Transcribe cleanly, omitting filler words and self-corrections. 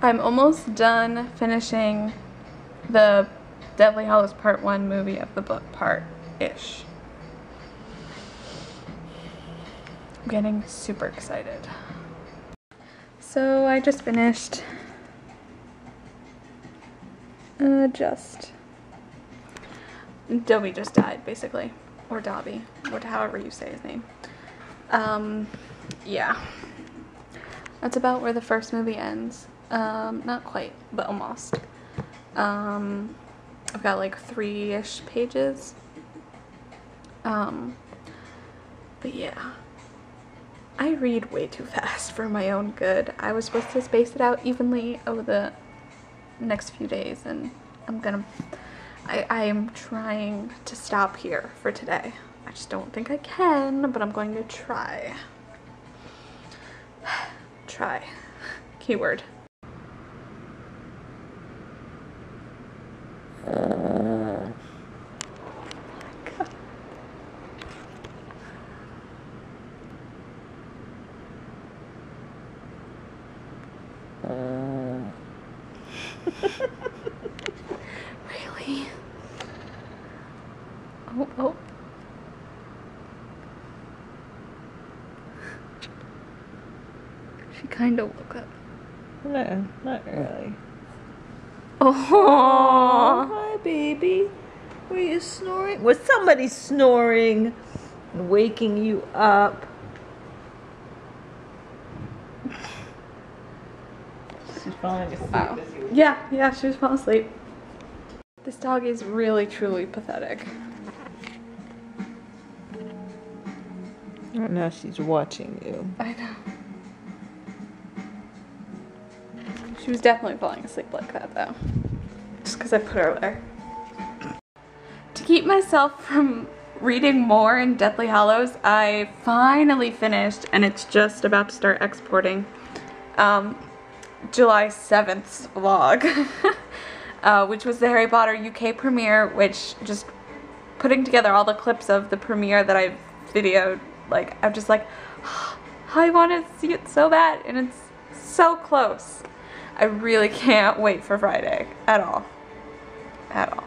I'm almost done finishing the Deathly Hallows Part 1 movie of the book part-ish. I'm getting super excited. So I just finished Dobby just died, basically. Or Dobby, or however you say his name. Yeah. That's about where the first movie ends. Not quite, but almost. I've got like 3-ish pages. But yeah. I read way too fast for my own good. I was supposed to space it out evenly over the next few days, and I am trying to stop here for today. I just don't think I can, but I'm going to try. Try. Keyword. Really? Oh. She kind of woke up. No, not really. Oh, hi, baby. Were you snoring? Was somebody snoring and waking you up? She's falling asleep. wow. Yeah, she was falling asleep. This dog is really, truly pathetic. Oh, now she's watching you. I know. She was definitely falling asleep like that, though. Just because I put her there. To keep myself from reading more in Deathly Hallows, I finally finished, and it's just about to start exporting, July 7th's vlog, which was the Harry Potter UK premiere, which just putting together all the clips of the premiere that I've videoed, like, I'm just like, I want to see it so bad, and it's so close. I really can't wait for Friday at all. At all.